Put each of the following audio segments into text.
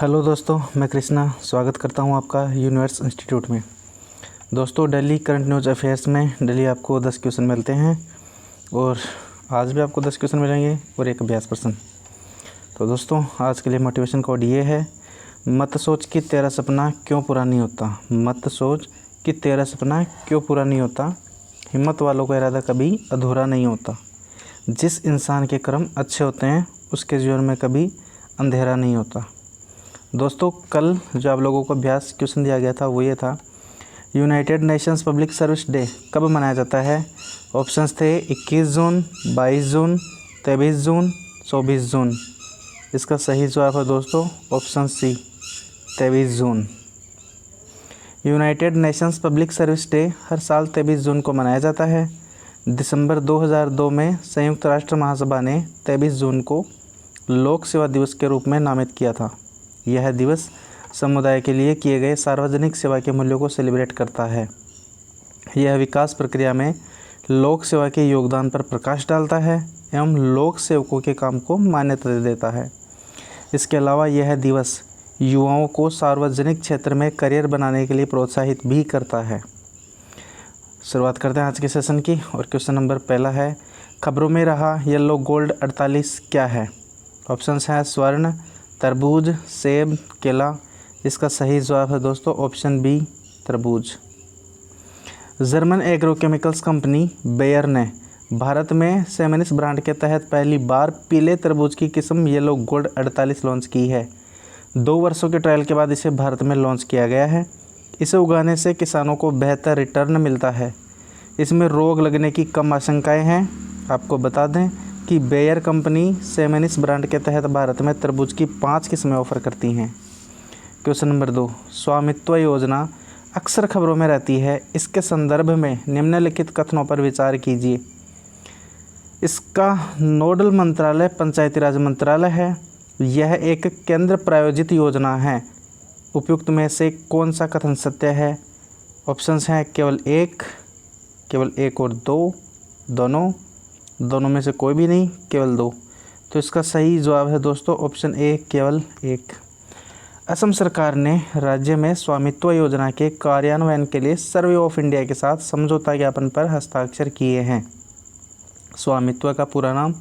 Hello दोस्तों, मैं कृष्णा स्वागत करता हूं आपका यूनिवर्स इंस्टीट्यूट में। दोस्तों, डेली करंट न्यूज़ अफेयर्स में डेली आपको 10 क्वेश्चन मिलते हैं और आज भी आपको 10 क्वेश्चन मिलेंगे और एक अभ्यास प्रश्न। तो दोस्तों, आज के लिए मोटिवेशन कोड ये है, मत सोच कि तेरा सपना क्यों पूरा नहीं होता। मत सोच कि तेरा सपना क्यों पूरा नहीं होता। हिम्मत वालों का इरादा कभी अधूरा नहीं होता। जिस इंसान के कर्म अच्छे होते हैं उसके जीवन में कभी अंधेरा नहीं होता। दोस्तों, कल जो आप लोगों को अभ्यास क्वेश्चन दिया गया था वो ये था, United Nations public service day कब मनाया जाता है। ऑप्शंस थे 21 जून, 22 जून, 23 जून, 24 जून। इसका सही जवाब है दोस्तों ऑप्शन सी, 23 जून। United Nations public service day हर साल 23 जून को मनाया जाता है। दिसंबर 2002 में संयुक्त राष्ट्र महासभा ने 23 जून को लोक सेवा दिवस के रूप में नामित किया था। यह दिवस समुदाय के लिए किए गए सार्वजनिक सेवा के मूल्यों को सेलिब्रेट करता है। यह विकास प्रक्रिया में लोक सेवा के योगदान पर प्रकाश डालता है एवं लोक सेवकों के काम को मान्यता देता है। इसके अलावा यह दिवस युवाओं को सार्वजनिक क्षेत्र में करियर बनाने के लिए प्रोत्साहित भी करता है। शुरुआत करते हैं आज के सेशन की और क्वेश्चन नंबर पहला है, खबरों में रहा येलो गोल्ड 48 क्या है। ऑप्शंस हैं स्वर्ण, तरबूज, सेब, केला। इसका सही जवाब है दोस्तों ऑप्शन बी, तरबूज। जर्मन एग्रोकेमिकल्स कंपनी बेयर ने भारत में सेमेनिस ब्रांड के तहत पहली बार पीले तरबूज की किस्म येलो गोल्ड 48 लॉन्च की है। 2 वर्षों के ट्रायल के बाद इसे भारत में लॉन्च किया गया है। इसे उगाने से किसानों को बेहतर रिटर्न मिलता है। इसमें रोग लगने की कम आशंकाएं हैं। आपको बता दें कि बेयर कंपनी सेमेनिस ब्रांड के तहत भारत में तरबूज की 5 किस्में ऑफर करती हैं। क्वेश्चन नंबर 2, स्वामित्व योजना अक्सर खबरों में रहती है। इसके संदर्भ में निम्नलिखित कथनों पर विचार कीजिए। इसका नोडल मंत्रालय पंचायती राज मंत्रालय है। यह एक केंद्र प्रायोजित योजना है। उपयुक्त में से कौन सा कथन सत्य है। ऑप्शंस हैं केवल एक और दो, दोनों में से कोई भी नहीं, केवल 2। तो इसका सही जवाब है दोस्तों ऑप्शन ए, केवल 1। असम सरकार ने राज्य में स्वामित्व योजना के कार्यान्वयन के लिए सर्वे ऑफ इंडिया के साथ समझौता ज्ञापन पर हस्ताक्षर किए हैं। स्वामित्व का पूरा नाम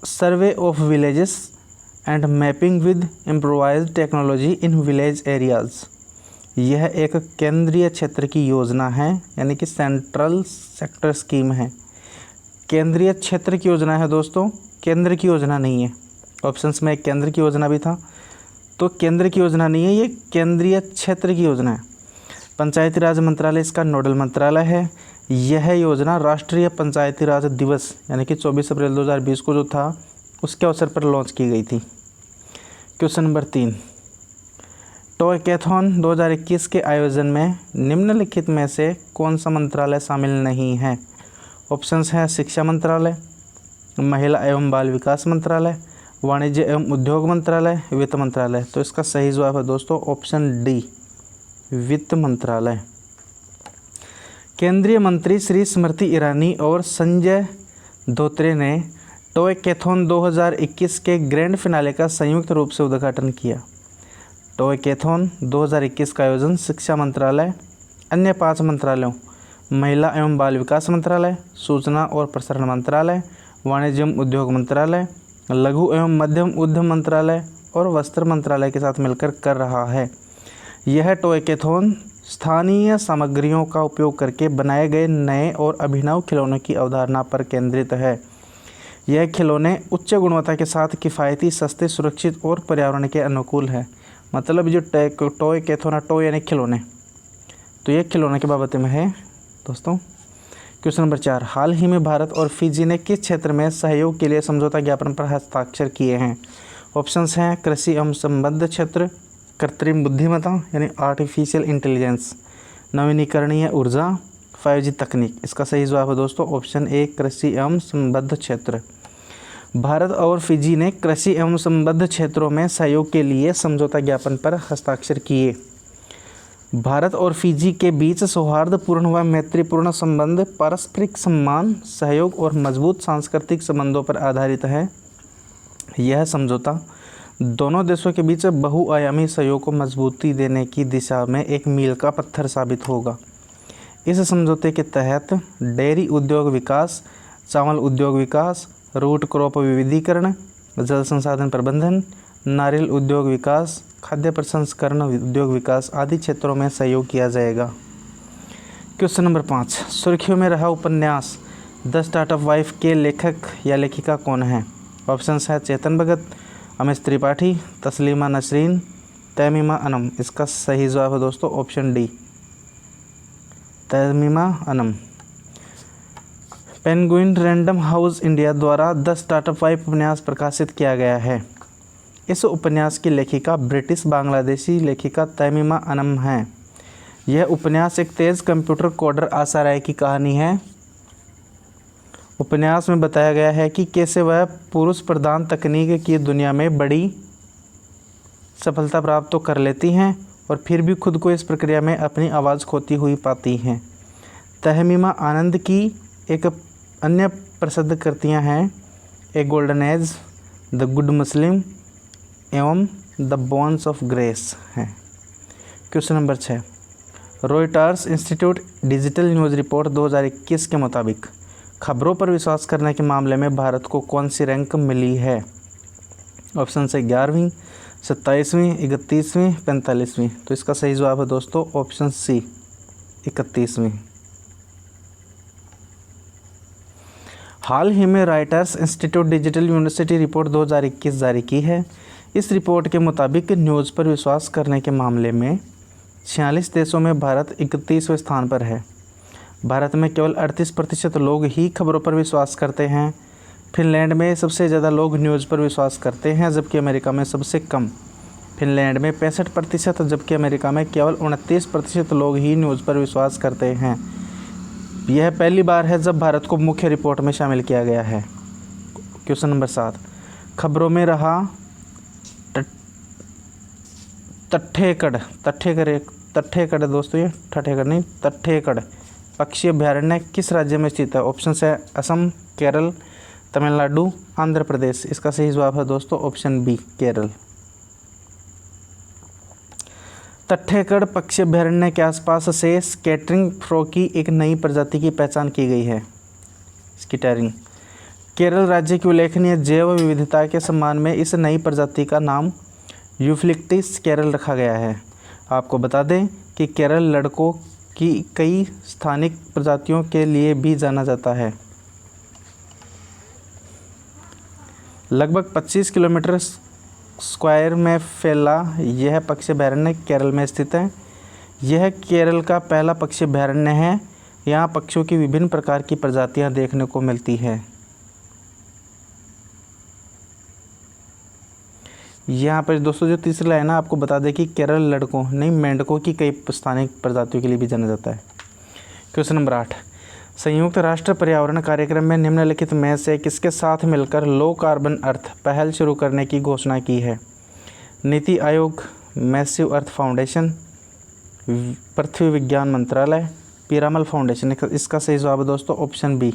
survey of villages and mapping with improvised technology in village areas. यह एक केंद्रीय क्षेत्र की योजना है, यानी कि सेंट्रल सेक्टर स्कीम है। केंद्रीय क्षेत्र की योजना है दोस्तों, केंद्र की योजना नहीं है। ऑप्शंस में केंद्र की योजना भी था, तो केंद्र की योजना नहीं है, ये केंद्रीय क्षेत्र की योजना है। पंचायती राज मंत्रालय इसका नोडल मंत्रालय है। यह योजना राष्ट्रीय पंचायती राज दिवस यानी कि 24 अप्रैल 2020 को जो था उसके अवसर पर लॉन्च की गई थी। क्वेश्चन नंबर 3, टॉयकैथॉन 2021 के आयोजन में निम्नलिखित में से कौन सा मंत्रालय शामिल नहीं है। ऑप्शंस हैं शिक्षा मंत्रालय, महिला एवं बाल विकास मंत्रालय, वाणिज्य एवं उद्योग मंत्रालय, वित्त मंत्रालय। तो इसका सही जवाब है दोस्तों ऑप्शन डी, वित्त मंत्रालय। केंद्रीय मंत्री श्री स्मृति ईरानी और संजय धोत्रे ने टॉयकैथॉन 2021 के ग्रैंड फिनाले का संयुक्त रूप से उद्घाटन किया। टॉयकैथॉन 2021 का आयोजन शिक्षा मंत्रालय, अन्य 5 मंत्रालयों महिला एवं बाल विकास मंत्रालय, सूचना और प्रसारण मंत्रालय, वाणिज्य एवं उद्योग मंत्रालय, लघु एवं मध्यम उद्यम मंत्रालय और वस्त्र मंत्रालय के साथ मिलकर कर रहा है। यह टॉयकैथॉन स्थानीय सामग्रियों का उपयोग करके बनाए गए नए और अभिनव खिलौनों की अवधारणा पर केंद्रित है। यह खिलौने उच्च गुणवत्ता के साथ किफ़ायती, सस्ते, सुरक्षित और पर्यावरण के अनुकूल है। मतलब जो टॉयकैथॉन, टॉय यानी खिलौने, तो ये खिलौने के बाबत में है दोस्तों। क्वेश्चन नंबर 4, हाल ही में भारत और फिजी ने किस क्षेत्र में सहयोग के लिए समझौता ज्ञापन पर हस्ताक्षर किए हैं। ऑप्शंस हैं कृषि एवं संबद्ध क्षेत्र, कृत्रिम बुद्धिमत्ता यानी आर्टिफिशियल इंटेलिजेंस, नवीनीकरणीय ऊर्जा, 5G तकनीक। इसका सही जवाब है दोस्तों ऑप्शन ए, कृषि एवं संबद्ध क्षेत्र। भारत और फिजी ने कृषि एवं संबद्ध क्षेत्रों में सहयोग के लिए समझौता ज्ञापन पर हस्ताक्षर किए। भारत और फिजी के बीच सौहार्दपूर्ण व मैत्रीपूर्ण संबंध पारस्परिक सम्मान, सहयोग और मजबूत सांस्कृतिक संबंधों पर आधारित है। यह समझौता दोनों देशों के बीच बहुआयामी सहयोग को मजबूती देने की दिशा में एक मील का पत्थर साबित होगा। इस समझौते के तहत डेयरी उद्योग विकास, चावल उद्योग विकास, रूट क्रॉप विविधीकरण, जल संसाधन प्रबंधन, नारियल उद्योग विकास, खाद्य प्रसंस्करण उद्योग विकास आदि क्षेत्रों में सहयोग किया जाएगा। क्वेश्चन नंबर 5, सुर्खियों में रहा उपन्यास द स्टार्टअप वाइफ के लेखक या लेखिका कौन है? ऑप्शंस है चेतन भगत, अमिश त्रिपाठी, तस्लीमा नसरीन, तमीमा अनम। इसका सही जवाब है दोस्तों option D, Tamima Anam. Penguin Random House India द्वारा द स्टार्टअप वाइफ उपन्यास प्रकाशित किया गया है। इस उपन्यास की लेखिका ब्रिटिश बांग्लादेशी लेखिका तमीमा अनम हैं। यह उपन्यास एक तेज़ कंप्यूटर कोडर आशा राय की कहानी है। उपन्यास में बताया गया है कि कैसे वह पुरुष प्रधान तकनीक की दुनिया में बड़ी सफलता प्राप्त तो कर लेती हैं और फिर भी खुद को इस प्रक्रिया में अपनी आवाज़ खोती हुई पाती हैं। तमीमा आनंद की एक अन्य प्रसिद्ध कृतियाँ हैं ए गोल्डन एज, द गुड मुस्लिम एवं द बोन्स ऑफ ग्रेस हैं। Question number 6, Reuters institute digital news report 2021 के मुताबिक खबरों पर विश्वास करने के मामले में भारत को कौन सी रैंक मिली है? ऑप्शन से 11वीं, 27वीं, 31वीं, 45वीं। तो इसका सही जवाब है दोस्तों ऑप्शन सी, 31वीं। हाल ही में Reuters institute digital university report 2021 जारी की है। इस रिपोर्ट के मुताबिक न्यूज़ पर विश्वास करने के मामले में 46 देशों में भारत 31वें स्थान पर है। भारत में केवल 38% लोग ही खबरों पर विश्वास करते हैं। फिनलैंड में सबसे ज़्यादा लोग न्यूज़ पर विश्वास करते हैं, जबकि अमेरिका में सबसे कम। फिनलैंड में 65%, जबकि अमेरिका में केवल 29% लोग ही न्यूज़ पर विश्वास करते हैं। यह पहली बार है जब भारत को मुख्य रिपोर्ट में शामिल किया गया है। क्वेश्चन नंबर 7, खबरों में रहा तट्ठेकड़ दोस्तों, ये ठठेकड़ नहीं, तट्ठेकड़ पक्षी अभ्यारण्य किस राज्य में स्थित है? ऑप्शन है असम, केरल, तमिलनाडु, आंध्र प्रदेश। इसका सही जवाब है दोस्तों ऑप्शन बी, केरल। तट्ठेकड़ पक्षी अभ्यारण्य के आसपास से स्कैटरिंग फ्रो की एक नई प्रजाति की पहचान की गई है। स्कैटरिंग केरल राज्य की उल्लेखनीय जैव विविधता के सम्मान में इस नई प्रजाति का नाम यूफिलिक्टिस केरल रखा गया है। आपको बता दें कि केरल लड़कों की कई स्थानिक प्रजातियों के लिए भी जाना जाता है। लगभग 25 किलोमीटर स्क्वायर में फैला यह पक्षी अभयारण्य केरल में स्थित है। यह केरल का पहला पक्षी अभयारण्य है। यहाँ पक्षियों की विभिन्न प्रकार की प्रजातियाँ देखने को मिलती है। यहाँ पर दोस्तों जो तीसरी लाइन है आपको बता दें कि केरल लड़कों नहीं मेंढकों की कई स्थानिक प्रजातियों के लिए भी जाना जाता है। क्वेश्चन नंबर 8, संयुक्त राष्ट्र पर्यावरण कार्यक्रम में निम्नलिखित में से किसके साथ मिलकर लो कार्बन अर्थ पहल शुरू करने की घोषणा की है? नीति आयोग, मैसिव अर्थ फाउंडेशन, पृथ्वी विज्ञान मंत्रालय, पीरामल फाउंडेशन। इसका सही जवाब है दोस्तों ऑप्शन बी,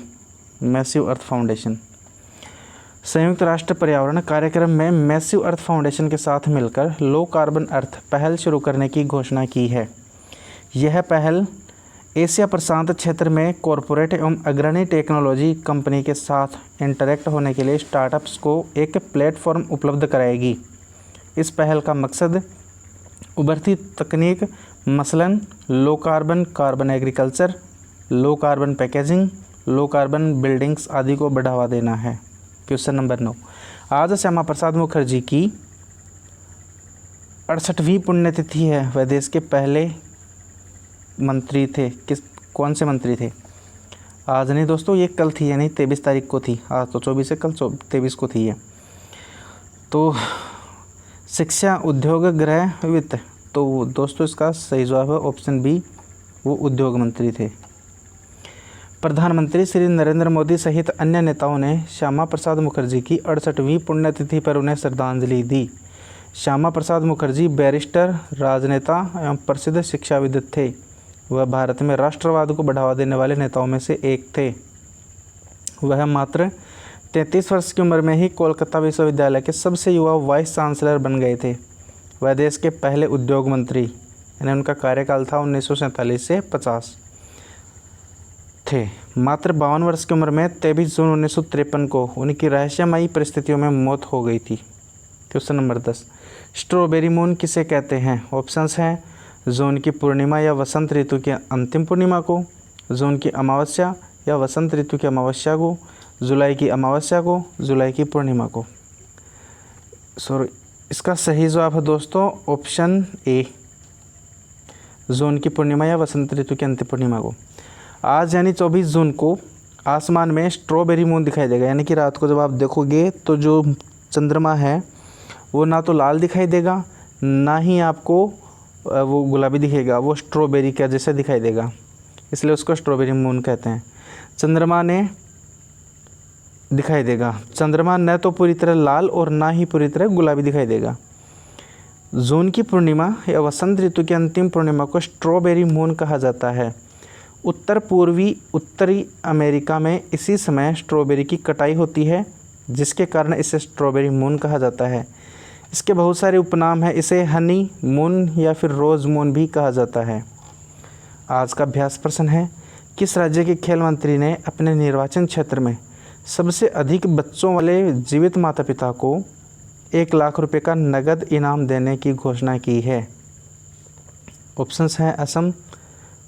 मैसिव अर्थ फाउंडेशन। संयुक्त राष्ट्र पर्यावरण कार्यक्रम में मैसिव अर्थ फाउंडेशन के साथ मिलकर लो कार्बन अर्थ पहल शुरू करने की घोषणा की है। यह पहल एशिया प्रशांत क्षेत्र में कॉरपोरेट एवं अग्रणी टेक्नोलॉजी कंपनी के साथ इंटरेक्ट होने के लिए स्टार्टअप्स को एक प्लेटफॉर्म उपलब्ध कराएगी। इस पहल का मकसद उभरती तकनीक मसलन low carbon carbon agriculture, low carbon packaging, low carbon buildings आदि को बढ़ावा देना है। क्वेश्चन नंबर 9, आज श्यामा प्रसाद मुखर्जी की 68वीं पुण्यतिथि है। वह देश के पहले मंत्री थे। कौन से मंत्री थे? आज नहीं दोस्तों, ये कल थी, यानी 23 तारीख को थी। आज तो 24 है, कल 23 को थी ये। तो शिक्षा, उद्योग, गृह, वित्त। तो दोस्तों इसका सही जवाब है ऑप्शन बी, वो उद्योग मंत्री थे। प्रधानमंत्री श्री नरेंद्र मोदी सहित अन्य नेताओं ने श्यामा प्रसाद मुखर्जी की 68वीं पुण्यतिथि पर उन्हें श्रद्धांजलि दी। श्यामा प्रसाद मुखर्जी बैरिस्टर, राजनेता एवं प्रसिद्ध शिक्षाविद थे। वह भारत में राष्ट्रवाद को बढ़ावा देने वाले नेताओं में से एक थे। वह मात्र 33 वर्ष की उम्र में ही कोलकाता विश्वविद्यालय के सबसे युवा वाइस चांसलर बन गए थे। वह देश के पहले उद्योग मंत्री, यानी उनका कार्यकाल था 1947 से 50 थे। मात्र 52 वर्ष की उम्र में 23 जून 1953 को उनकी रहस्यमयी परिस्थितियों में मौत हो गई थी। क्वेश्चन नंबर 10, स्ट्रॉबेरी मून किसे कहते हैं? ऑप्शंस हैं जून की पूर्णिमा या वसंत ऋतु की अंतिम पूर्णिमा को, जून की अमावस्या या वसंत ऋतु की अमावस्या को, जुलाई की अमावस्या को, जुलाई की पूर्णिमा को। सॉरी, इसका सही जवाब है दोस्तों ऑप्शन ए, जून की पूर्णिमा या वसंत ऋतु की अंतिम पूर्णिमा को। आज यानी 24 जून को आसमान में स्ट्रॉबेरी मून दिखाई देगा, यानी कि रात को जब आप देखोगे तो जो चंद्रमा है वो ना तो लाल दिखाई देगा, ना ही आपको वो गुलाबी दिखेगा, वो स्ट्रॉबेरी का जैसे दिखाई देगा, इसलिए उसको स्ट्रॉबेरी मून कहते हैं। चंद्रमा ने दिखाई देगा, चंद्रमा न तो पूरी तरह लाल और ना ही पूरी तरह गुलाबी दिखाई देगा। जून की पूर्णिमा या वसंत ऋतु की अंतिम पूर्णिमा को स्ट्रॉबेरी मून कहा जाता है। उत्तरी अमेरिका में इसी समय स्ट्रॉबेरी की कटाई होती है, जिसके कारण इसे स्ट्रॉबेरी मून कहा जाता है। इसके बहुत सारे उपनाम हैं, इसे हनी मून या फिर रोज़ मून भी कहा जाता है। आज का अभ्यास प्रश्न है, किस राज्य के खेल मंत्री ने अपने निर्वाचन क्षेत्र में सबसे अधिक बच्चों वाले जीवित माता पिता को 1 लाख रुपए का नगद इनाम देने की घोषणा की है? ऑप्शंस हैं असम,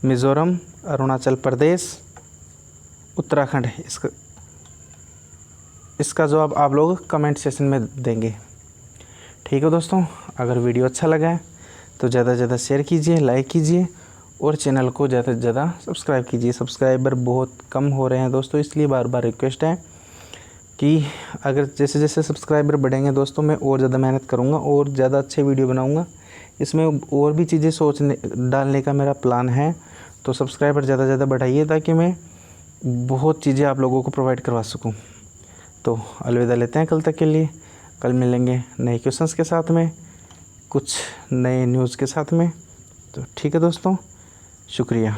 मिज़ोरम, अरुणाचल प्रदेश, उत्तराखंड। इसका जवाब आप लोग कमेंट सेक्शन में देंगे। ठीक है दोस्तों, अगर वीडियो अच्छा लगा है तो ज़्यादा से ज़्यादा शेयर कीजिए, लाइक कीजिए और चैनल को ज़्यादा से ज़्यादा सब्सक्राइब कीजिए। सब्सक्राइबर बहुत कम हो रहे हैं दोस्तों, इसलिए बार बार रिक्वेस्ट है कि अगर जैसे जैसे सब्सक्राइबर बढ़ेंगे दोस्तों मैं और ज़्यादा मेहनत करूँगा और ज़्यादा अच्छे वीडियो बनाऊँगा। इसमें और भी चीज़ें डालने का मेरा प्लान है, तो सब्सक्राइबर ज़्यादा से ज़्यादा बढ़ाइए ताकि मैं बहुत चीज़ें आप लोगों को प्रोवाइड करवा सकूँ। तो अलविदा लेते हैं कल तक के लिए। कल मिलेंगे नए क्वेश्चंस के साथ में, कुछ नए न्यूज़ के साथ में। तो ठीक है दोस्तों, शुक्रिया।